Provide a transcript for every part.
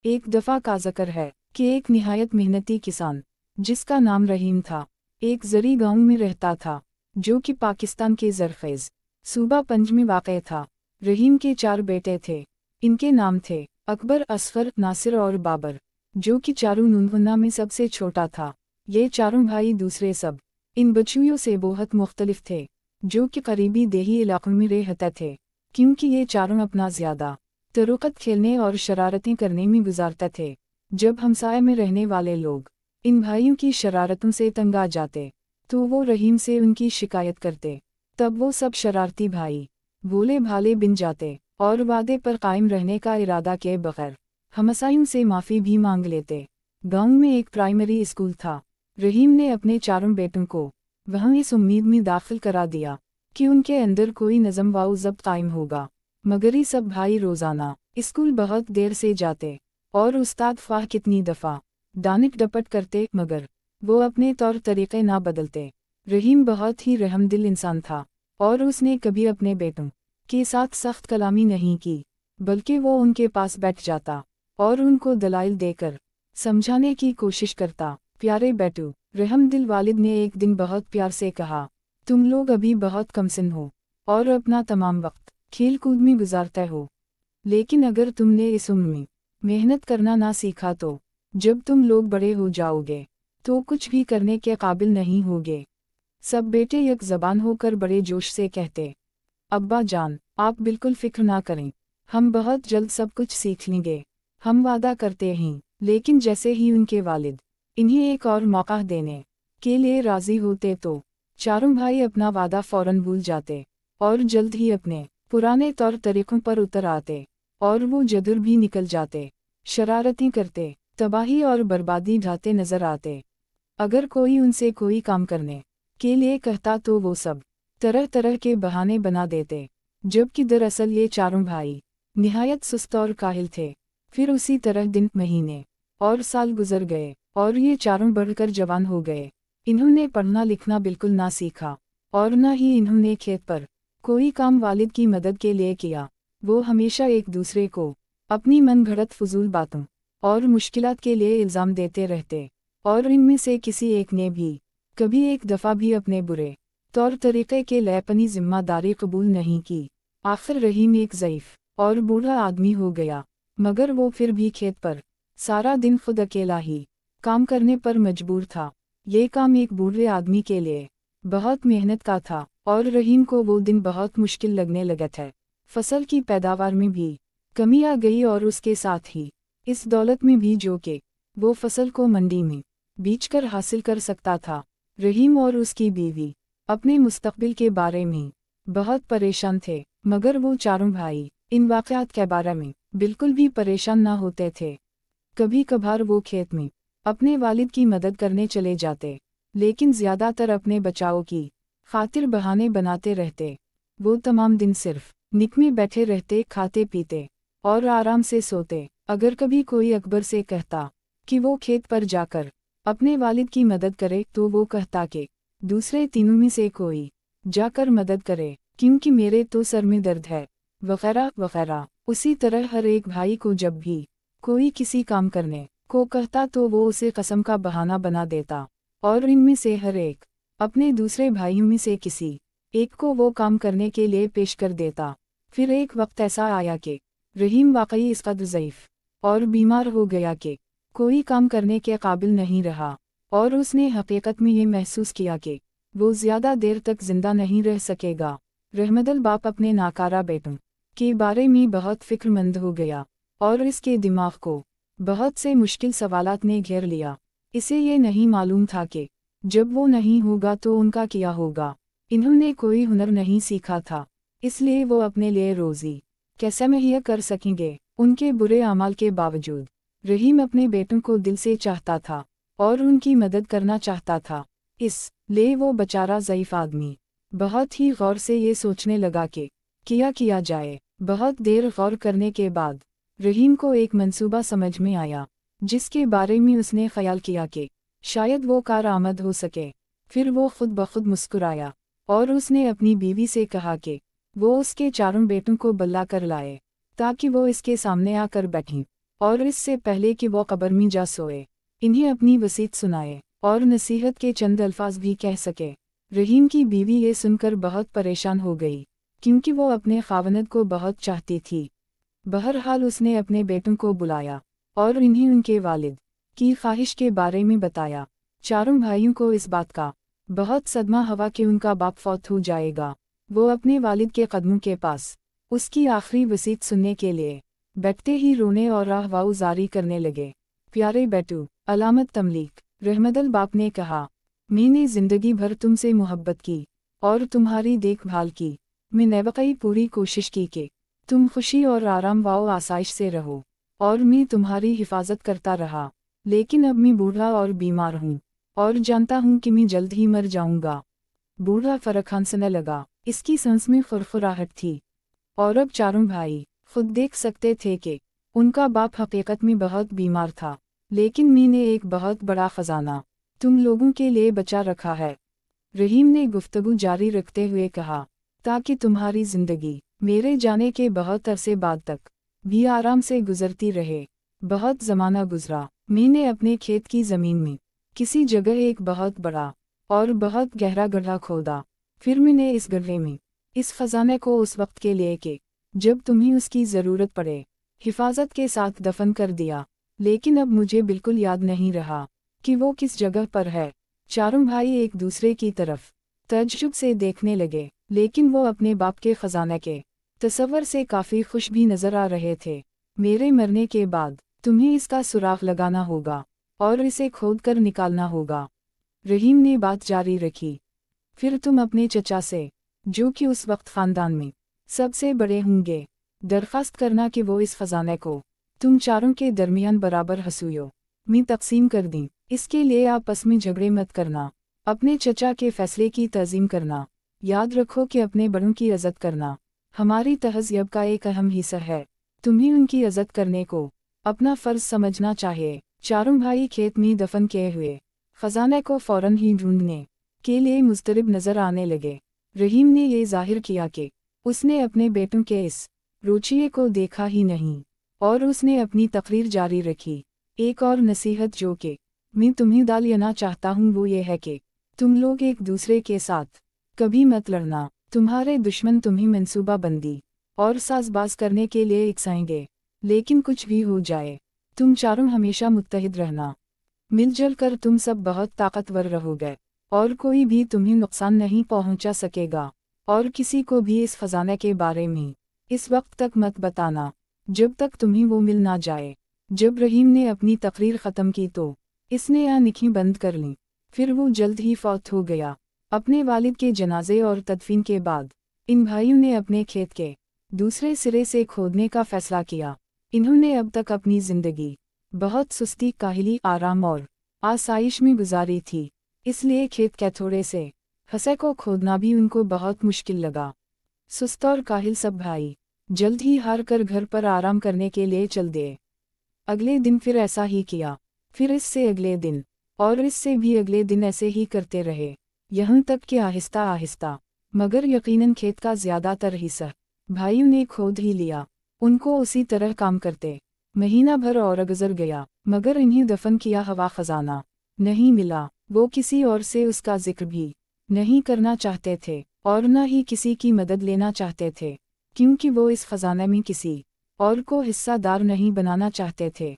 ایک دفعہ کا ذکر ہے کہ ایک نہایت محنتی کسان جس کا نام رحیم تھا ایک زرعی گاؤں میں رہتا تھا جو کہ پاکستان کے زرخیز صوبہ پنج میں واقع تھا۔ رحیم کے 4 بیٹے تھے۔ ان کے نام تھے اکبر، اصغر، ناصر اور بابر، جو کہ چاروں ننھوں میں سب سے چھوٹا تھا۔ یہ چاروں بھائی دوسرے سب ان بچیوں سے بہت مختلف تھے جو کہ قریبی دیہی علاقوں میں رہتے تھے، کیونکہ یہ چاروں اپنا زیادہ تروقت کھیلنے اور شرارتیں کرنے میں گزارتے تھے۔ جب ہمسائے میں رہنے والے لوگ ان بھائیوں کی شرارتوں سے تنگ آ جاتے تو وہ رحیم سے ان کی شکایت کرتے۔ تب وہ سب شرارتی بھائی بھولے بھالے بن جاتے اور وعدے پر قائم رہنے کا ارادہ کیے بغیر ہمسائیوں سے معافی بھی مانگ لیتے۔ گاؤں میں ایک پرائمری اسکول تھا۔ رحیم نے اپنے چاروں بیٹوں کو وہاں اس امید میں داخل کرا دیا کہ ان کے اندر کوئی نظم و ضبط قائم ہوگا، مگر یہ سب بھائی روزانہ اسکول بہت دیر سے جاتے اور استاد خواہ کتنی دفعہ ڈانٹ ڈپٹ کرتے مگر وہ اپنے طور طریقے نہ بدلتے۔ رحیم بہت ہی رحم دل انسان تھا اور اس نے کبھی اپنے بیٹوں کے ساتھ سخت کلامی نہیں کی، بلکہ وہ ان کے پاس بیٹھ جاتا اور ان کو دلائل دے کر سمجھانے کی کوشش کرتا۔ پیارے بیٹو، رحم دل والد نے ایک دن بہت پیار سے کہا، تم لوگ ابھی بہت کم سن ہو اور اپنا تمام وقت کھیل کود میں گزارتے ہو، لیکن اگر تم نے اس عمر میں محنت کرنا نہ سیکھا تو جب تم لوگ بڑے ہو جاؤ گے تو کچھ بھی کرنے کے قابل نہیں ہوگے۔ سب بیٹے یک زبان ہو کر بڑے جوش سے کہتے، ابا جان، آپ بالکل فکر نہ کریں، ہم بہت جلد سب کچھ سیکھ لیں گے، ہم وعدہ کرتے ہیں۔ لیکن جیسے ہی ان کے والد انہیں ایک اور موقع دینے کے لیے راضی ہوتے تو چاروں بھائی اپنا وعدہ فوراً بھول جاتے اور جلد ہی اپنے پرانے طور طریقوں پر اتر آتے اور وہ جدر بھی نکل جاتے، شرارتیں کرتے، تباہی اور بربادی ڈھاتے نظر آتے۔ اگر کوئی ان سے کوئی کام کرنے کے لیے کہتا تو وہ سب طرح طرح کے بہانے بنا دیتے، جبکہ دراصل یہ چاروں بھائی نہایت سست اور کاہل تھے۔ پھر اسی طرح دن، مہینے اور سال گزر گئے اور یہ چاروں بڑھ کر جوان ہو گئے۔ انہوں نے پڑھنا لکھنا بالکل نہ سیکھا اور نہ ہی انہوں نے کھیت پر کوئی کام والد کی مدد کے لیے کیا۔ وہ ہمیشہ ایک دوسرے کو اپنی من گھڑت فضول باتوں اور مشکلات کے لیے الزام دیتے رہتے، اور ان میں سے کسی ایک نے بھی کبھی ایک دفعہ بھی اپنے برے طور طریقے کے لیے اپنی ذمہ داری قبول نہیں کی۔ آخر رحیم ایک ضعیف اور بوڑھا آدمی ہو گیا، مگر وہ پھر بھی کھیت پر سارا دن خود اکیلا ہی کام کرنے پر مجبور تھا۔ یہ کام ایک بوڑھے آدمی کے لیے بہت محنت کا تھا اور رحیم کو وہ دن بہت مشکل لگنے لگے تھے۔ فصل کی پیداوار میں بھی کمی آ گئی اور اس کے ساتھ ہی اس دولت میں بھی جو کہ وہ فصل کو منڈی میں بیچ کر حاصل کر سکتا تھا۔ رحیم اور اس کی بیوی اپنے مستقبل کے بارے میں بہت پریشان تھے، مگر وہ چاروں بھائی ان واقعات کے بارے میں بالکل بھی پریشان نہ ہوتے تھے۔ کبھی کبھار وہ کھیت میں اپنے والد کی مدد کرنے چلے جاتے، لیکن زیادہ تر اپنے بچاؤ کی خاطر بہانے بناتے رہتے۔ وہ تمام دن صرف نک میں بیٹھے رہتے، کھاتے پیتے اور آرام سے سوتے۔ اگر کبھی کوئی اکبر سے کہتا کہ وہ کھیت پر جا کر اپنے والد کی مدد کرے تو وہ کہتا کہ دوسرے تینوں میں سے کوئی جا کر مدد کرے، کیونکہ میرے تو سر میں درد ہے، وغیرہ وغیرہ۔ اسی طرح ہر ایک بھائی کو جب بھی کوئی کسی کام کرنے کو کہتا تو وہ اسے قسم کا بہانہ بنا دیتا، اور ان میں سے ہر ایک اپنے دوسرے بھائیوں میں سے کسی ایک کو وہ کام کرنے کے لیے پیش کر دیتا۔ پھر ایک وقت ایسا آیا کہ رحیم واقعی اس قدر ضعیف اور بیمار ہو گیا کہ کوئی کام کرنے کے قابل نہیں رہا، اور اس نے حقیقت میں یہ محسوس کیا کہ وہ زیادہ دیر تک زندہ نہیں رہ سکے گا۔ رحمدل باپ اپنے ناکارہ بیٹوں کے بارے میں بہت فکر مند ہو گیا اور اس کے دماغ کو بہت سے مشکل سوالات نے گھیر لیا۔ اسے یہ نہیں معلوم تھا کہ جب وہ نہیں ہوگا تو ان کا کیا ہوگا۔ انہوں نے کوئی ہنر نہیں سیکھا تھا، اس لیے وہ اپنے لیے روزی کیسے مہیا کر سکیں گے۔ ان کے برے اعمال کے باوجود رحیم اپنے بیٹوں کو دل سے چاہتا تھا اور ان کی مدد کرنا چاہتا تھا، اس لیے وہ بیچارہ ضعیف آدمی بہت ہی غور سے یہ سوچنے لگا کہ کیا جائے۔ بہت دیر غور کرنے کے بعد رحیم کو ایک منصوبہ سمجھ میں آیا، جس کے بارے میں اس نے خیال کیا کہ شاید وہ کارآمد ہو سکے۔ پھر وہ خود بخود مسکرایا اور اس نے اپنی بیوی سے کہا کہ وہ اس کے چاروں بیٹوں کو بلا کر لائے تاکہ وہ اس کے سامنے آ کر بیٹھیں और इससे पहले कि वो कब्र में जा सोए, इन्हें अपनी वसीयत सुनाए और नसीहत के चंद अल्फाज भी कह सके। रहीम की बीवी ये सुनकर बहुत परेशान हो गई, क्योंकि वो अपने खावनद को बहुत चाहती थी। बहरहाल उसने अपने बेटों को बुलाया और इन्हें उनके वालिद की ख्वाहिश के बारे में बताया। चारों भाइयों को इस बात का बहुत सदमा हुआ कि उनका बाप फौत हो जाएगा। वो अपने वालिद के कदमों के पास उसकी आखिरी वसीयत सुनने के लिए बैठते ही रोने और राहवाऊ जारी करने लगे। प्यारे बेटू, अलामत तमलीक रहमदल बाप ने कहा, मैंने ज़िंदगी भर तुमसे मोहब्बत की और तुम्हारी देखभाल की। मैंने वाकई पूरी कोशिश की कि तुम खुशी और आराम व आसाइश से रहो, और मैं तुम्हारी हिफाजत करता रहा। लेकिन अब मैं बूढ़ा और बीमार हूँ और जानता हूँ कि मैं जल्द ही मर जाऊँगा। बूढ़ा फरक हंसने लगा, इसकी सांस में फुरफुराहट थी। और अब चारों भाई खुद देख सकते थे कि उनका बाप हकीकत में बहुत बीमार था। लेकिन मैंने एक बहुत बड़ा खजाना तुम लोगों के लिए बचा रखा है, रहीम ने गुफ्तगू जारी रखते हुए कहा, ताकि तुम्हारी जिंदगी मेरे जाने के बहुत अरसे बाद तक भी आराम से गुजरती रहे। बहुत ज़माना गुजरा, मैंने अपने खेत की ज़मीन में किसी जगह एक बहुत बड़ा और बहुत गहरा गड्ढा खोदा। फिर मैंने इस गड्ढे में इस खजाने को उस वक्त के लिए कि जब तुम्हें उसकी ज़रूरत पड़े हिफाजत के साथ दफन कर दिया। लेकिन अब मुझे बिल्कुल याद नहीं रहा कि वो किस जगह पर है। चारों भाई एक दूसरे की तरफ तज्जुब से देखने लगे, लेकिन वो अपने बाप के खजाने के तस्वर से काफ़ी खुश भी नजर आ रहे थे। मेरे मरने के बाद तुम्हें इसका सुराख लगाना होगा और इसे खोद कर निकालना होगा, रहीम ने बात जारी रखी। फिर तुम अपने चचा से, जो कि उस वक्त खानदान में सबसे बड़े होंगे, दरख्वास्त करना कि वो इस खजाने को तुम चारों के दरमियान बराबर हसूयों में तकसीम कर दें। इसके लिए आपस में झगड़े मत करना, अपने चचा के फैसले की तज़ीम करना। याद रखो कि अपने बड़ों की इज़्ज़त करना हमारी तहज़ीब का एक अहम हिस्सा है। तुम्हें उनकी इज़्ज़त करने को अपना फ़र्ज़ समझना चाहिए। चारों भाई खेत में दफन किए हुए खजाने को फ़ौरन ही ढूंढने के लिए मुस्तरब नज़र आने लगे। रहीम ने ये ज़ाहिर किया कि उसने अपने बेटों के इस रुचिए को देखा ही नहीं, और उसने अपनी तकरीर जारी रखी। एक और नसीहत जो कि मैं तुम्हें डालना चाहता हूँ वो ये है कि तुम लोग एक दूसरे के साथ कभी मत लड़ना। तुम्हारे दुश्मन तुम्हें मंसूबा बंदी और साजबाज करने के लिए इकसाएंगे, लेकिन कुछ भी हो जाए तुम चारों हमेशा मुत्तहिद रहना। मिलजुल कर तुम सब बहुत ताकतवर रहोगे और कोई भी तुम्हें नुकसान नहीं पहुंचा सकेगा। और किसी को भी इस खजाने के बारे में इस वक्त तक मत बताना जब तक तुम्हें वो मिल ना जाए। जब रहीम ने अपनी तकरीर ख़त्म की तो इसने आँखें बंद कर लीं। फिर वो जल्द ही फौत हो गया। अपने वालिद के जनाजे और तदफीन के बाद इन भाइयों ने अपने खेत के दूसरे सिरे से खोदने का फैसला किया। इन्होंने अब तक अपनी ज़िंदगी बहुत सुस्ती, काहिली, आराम और आसाइश में गुजारी थी, इसलिए खेत के थोड़े से हिस्से को खोदना भी उनको बहुत मुश्किल लगा। सुस्त और काहिल सब भाई जल्द ही हार कर घर पर आराम करने के लिए चल दिए। अगले दिन फिर ऐसा ही किया, फिर इससे अगले दिन और इससे भी अगले दिन ऐसे ही करते रहे, यहाँ तक कि आहिस्ता आहिस्ता मगर यकीनन खेत का ज़्यादातर हिस्सा भाइयों ने खोद ही लिया। उनको उसी तरह काम करते महीना भर और गुजर गया, मगर इन्हें दफन किया हुआ खजाना नहीं मिला। वो किसी और से उसका जिक्र भी नहीं करना चाहते थे और न ही किसी की मदद लेना चाहते थे, क्योंकि वो इस खजाने में किसी और को हिस्सादार नहीं बनाना चाहते थे।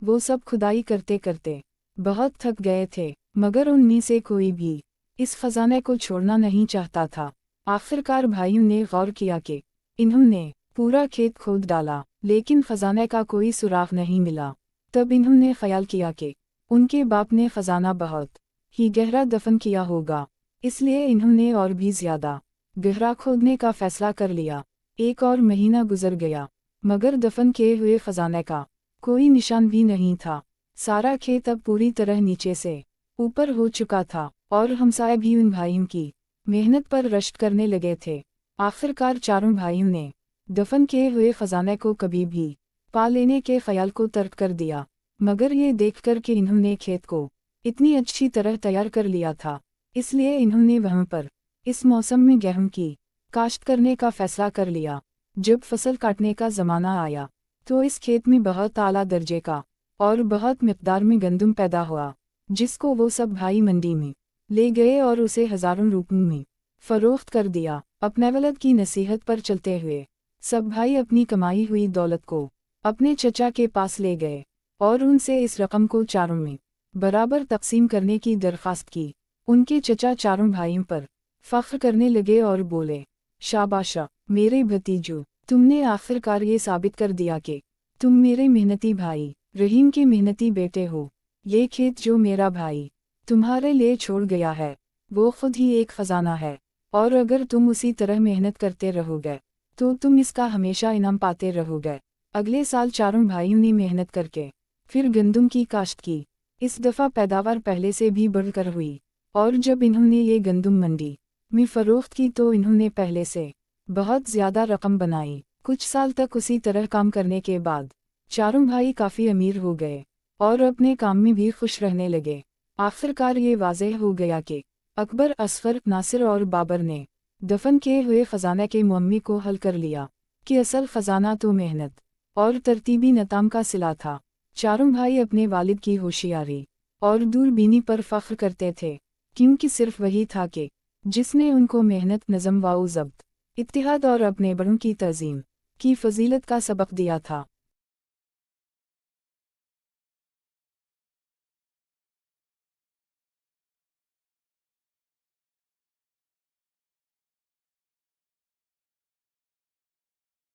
वो सब खुदाई करते करते बहुत थक गए थे, मगर उनमें से कोई भी इस खजाने को छोड़ना नहीं चाहता था। आखिरकार भाइयों ने गौर किया कि इन्होंने पूरा खेत खोद डाला, लेकिन खजाने का कोई सुराग नहीं मिला। तब इन्होंने ख्याल किया कि उनके बाप ने खजाना बहुत ही गहरा दफन किया होगा, इसलिए इन्होंने और भी ज़्यादा गहरा खोदने का फैसला कर लिया। एक और महीना गुजर गया, मगर दफन किए हुए खजाने का कोई निशान भी नहीं था। सारा खेत अब पूरी तरह नीचे से ऊपर हो चुका था और हमसाए भी उन भाइयों की मेहनत पर रश्क करने लगे थे। आखिरकार चारों भाइयों ने दफन किए हुए खजाने को कभी भी पा लेने के ख्याल को तर्क कर दिया, मगर ये देखकर कि इन्होंने खेत को इतनी अच्छी तरह तैयार कर लिया था, इसलिए इन्होंने वहाँ पर इस मौसम में गेहूं की काश्त करने का फैसला कर लिया। जब फसल काटने का ज़माना आया तो इस खेत में बहुत आला दर्जे का और बहुत मिकदार में गंदम पैदा हुआ, जिसको वो सब भाई मंडी में ले गए और उसे हजारों रुपयों में फरोख्त कर दिया। अपने वलद की नसीहत पर चलते हुए सब भाई अपनी कमाई हुई दौलत को अपने चचा के पास ले गए और उनसे इस रकम को चारों में बराबर तकसीम करने की दरख्वास्त की। उनके चचा चारों भाइयों पर फख्र करने लगे और बोले, शाबाशा मेरे भतीजों, तुमने आखिरकार ये साबित कर दिया कि तुम मेरे मेहनती भाई रहीम के मेहनती बेटे हो। ये खेत जो मेरा भाई तुम्हारे लिए छोड़ गया है वो खुद ही एक खजाना है, और अगर तुम उसी तरह मेहनत करते रहोगे तो तुम इसका हमेशा इनाम पाते रहोगे। अगले साल चारों भाइयों ने मेहनत करके फिर गंदम की काश्त की। इस दफ़ा पैदावार पहले से भी बढ़कर हुई, और जब इन्होंने ये गंदम मंडी में फरोख्त की तो इन्होंने पहले से बहुत ज़्यादा रकम बनाई। कुछ साल तक उसी तरह काम करने के बाद चारों भाई काफ़ी अमीर हो गए और अपने काम में भी खुश रहने लगे। आखिरकार ये वाज़ेह हो गया कि अकबर, असगर, नासिर और बाबर ने दफन किए हुए ख़जाने के मुअम्मी को हल कर लिया कि असल ख़जाना तो मेहनत और तरतीबी नताम का सिला था। चारों भाई अपने वालिद की होशियारी और दूरबीनी पर फ़ख्र करते थे, क्योंकि सिर्फ वही था कि जिसने उनको मेहनत, नज़म व ज़ब्त, इत्तिहाद और अपने बड़ों की तज़ीम की फ़जीलत का सबक दिया था।